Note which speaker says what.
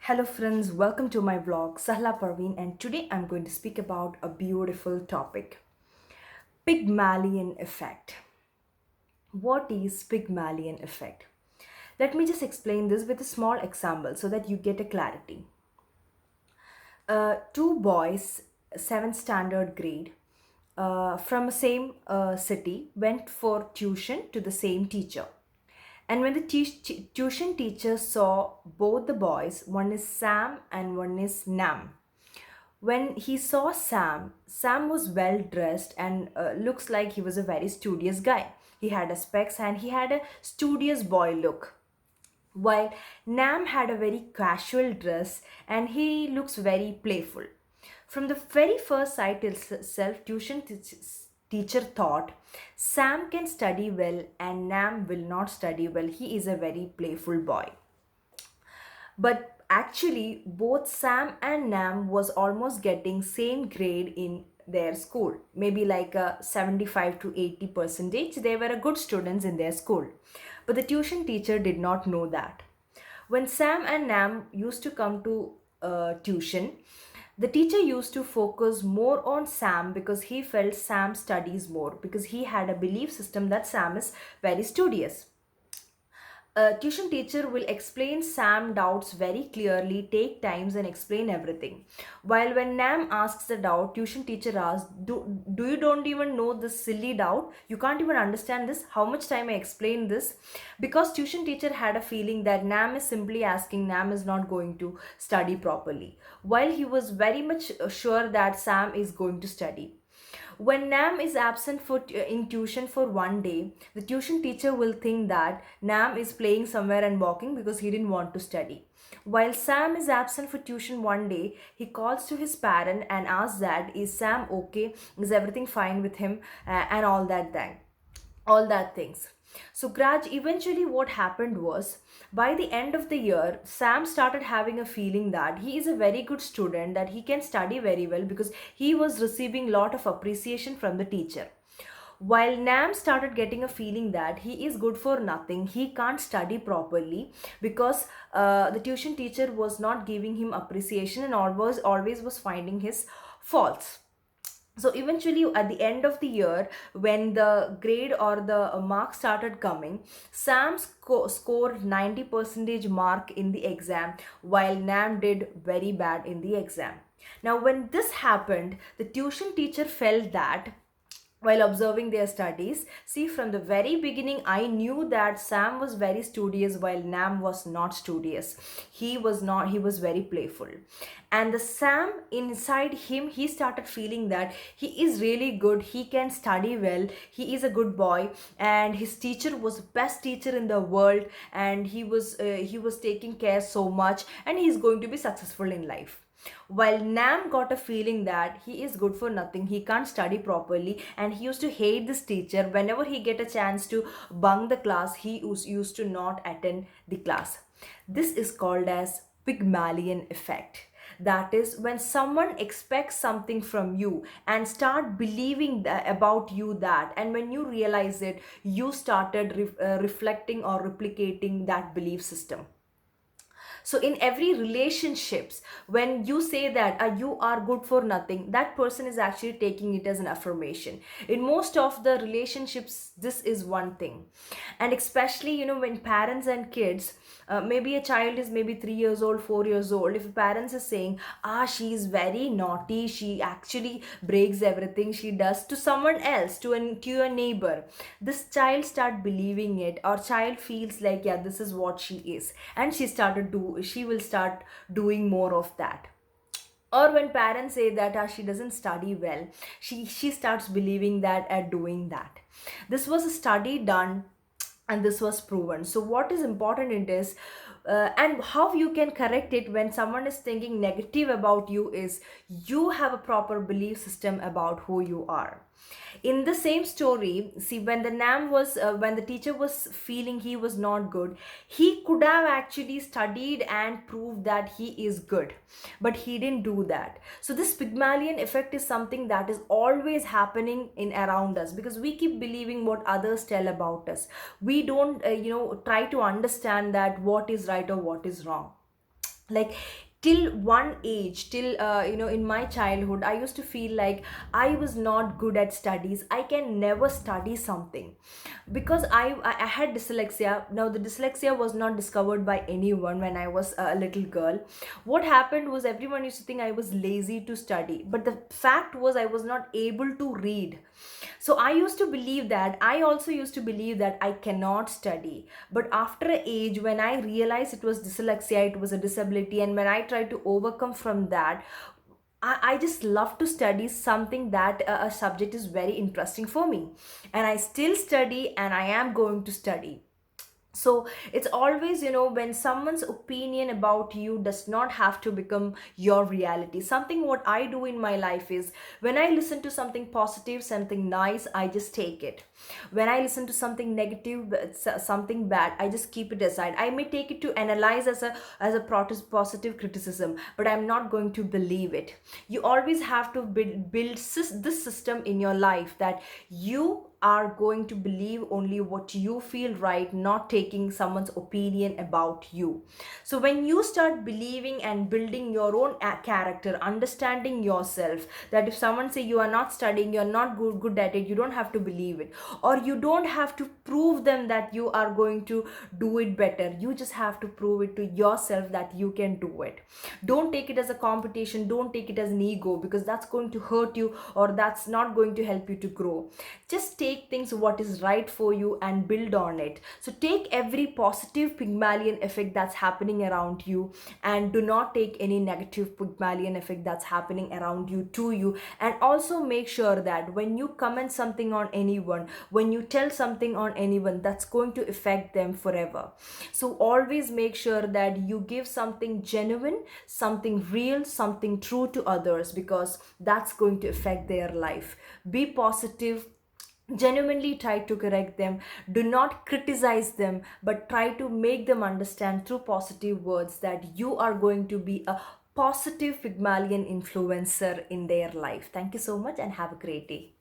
Speaker 1: Hello friends, welcome to my vlog Sahla Parveen, and today I'm going to speak about a beautiful topic, Pygmalion Effect. What is Pygmalion Effect? Let me just explain this with a small example so that you get a clarity. Two boys, 7th standard grade, from the same city went for tuition to the same teacher. And when the tuition teacher saw both the boys, one is Sam and one is Nam. When he saw Sam, Sam was well dressed and looks like he was a very studious guy. He had a specs and he had a studious boy look. While Nam had a very casual dress and he looks very playful. From the very first sight itself, teacher thought Sam can study well and Nam will not study well. He is a very playful boy. But actually both Sam and Nam was almost getting same grade in their school, maybe like a 75 to 80 percentage. They were a good students in their school, but the tuition teacher did not know that. When Sam and Nam used to come to tuition, the teacher used to focus more on Sam because he felt Sam studies more, because he had a belief system that Sam is very studious. A tuition teacher will explain Sam doubts very clearly, take times and explain everything. While when Nam asks the doubt, tuition teacher asks, do you don't even know this silly doubt? You can't even understand this? How much time I explain this? Because tuition teacher had a feeling that Nam is simply asking, Nam is not going to study properly. While he was very much sure that Sam is going to study. When Nam is absent in tuition for one day, the tuition teacher will think that Nam is playing somewhere and walking because he didn't want to study. While Sam is absent for tuition one day, he calls to his parent and asks that, is Sam okay? Is everything fine with him? And all that things. So eventually what happened was, by the end of the year, Sam started having a feeling that he is a very good student, that he can study very well because he was receiving lot of appreciation from the teacher. While Nam started getting a feeling that he is good for nothing, he can't study properly because the tuition teacher was not giving him appreciation and always was finding his faults. So eventually at the end of the year, when the grade or the mark started coming, Sam scored 90 percentage mark in the exam, while Nam did very bad in the exam. Now when this happened, the tuition teacher felt that while observing their studies, see, from the very beginning I knew that Sam was very studious while Nam was not studious. He was very playful. And the Sam inside him, he started feeling that he is really good, he can study well, he is a good boy, and his teacher was the best teacher in the world, and he was taking care so much, and he is going to be successful in life. While Nam got a feeling that he is good for nothing, he can't study properly, and he used to hate this teacher. Whenever he get a chance to bunk the class, he used to not attend the class. This is called as Pygmalion Effect. That is when someone expects something from you and start believing about you that, and when you realize it, you started reflecting or replicating that belief system. So in every relationships, when you say that you are good for nothing, that person is actually taking it as an affirmation. In most of the relationships, this is one thing. And especially, when parents and kids, maybe a child is maybe 3 years old, 4 years old, if parents is saying, she is very naughty, she actually breaks everything, she does to someone else, to a neighbor, this child start believing it, or child feels like, yeah, this is what she is, and she will start doing more of that. Or when parents say that she doesn't study well, she starts believing that doing that. This was a study done, and this was proven. So what is important in this, and how you can correct it when someone is thinking negative about you, is you have a proper belief system about who you are. In the same story, see, when the teacher was feeling he was not good, he could have actually studied and proved that he is good, but he didn't do that. So this Pygmalion effect is something that is always happening in around us, because we keep believing what others tell about us. We don't try to understand that what is right or what is wrong. like till one age, till in my childhood, I used to feel like I was not good at studies, I can never study something, because I had dyslexia. Now the dyslexia was not discovered by anyone when I was a little girl. What happened was, everyone used to think I was lazy to study, but the fact was I was not able to read. So I used to believe that, I also used to believe that I cannot study. But after a age, when I realized it was dyslexia, it was a disability, and when I tried to overcome from that, I just love to study something that a subject is very interesting for me. And I still study, and I am going to study. So it's always, when someone's opinion about you does not have to become your reality. Something what I do in my life is, when I listen to something positive, something nice, I just take it. When I listen to something negative, something bad, I just keep it aside. I may take it to analyze as a positive criticism, but I'm not going to believe it. You always have to build this system in your life, that you are going to believe only what you feel right, not taking someone's opinion about you. So when you start believing and building your own character, understanding yourself, that if someone say you are not studying, you're not good at it, you don't have to believe it, or you don't have to prove them that you are going to do it better. You just have to prove it to yourself that you can do it. Don't take it as a competition, don't take it as an ego, because that's going to hurt you, or that's not going to help you to grow. Just take things what is right for you and build on it. So take every positive Pygmalion effect that's happening around you, and do not take any negative Pygmalion effect that's happening around you to you. And also make sure that when you comment something on anyone, when you tell something on anyone, that's going to affect them forever. So always make sure that you give something genuine, something real, something true to others, because that's going to affect their life. Be positive, genuinely try to correct them, do not criticize them, but try to make them understand through positive words that you are going to be a positive Pygmalion influencer in their life. Thank you so much, and have a great day.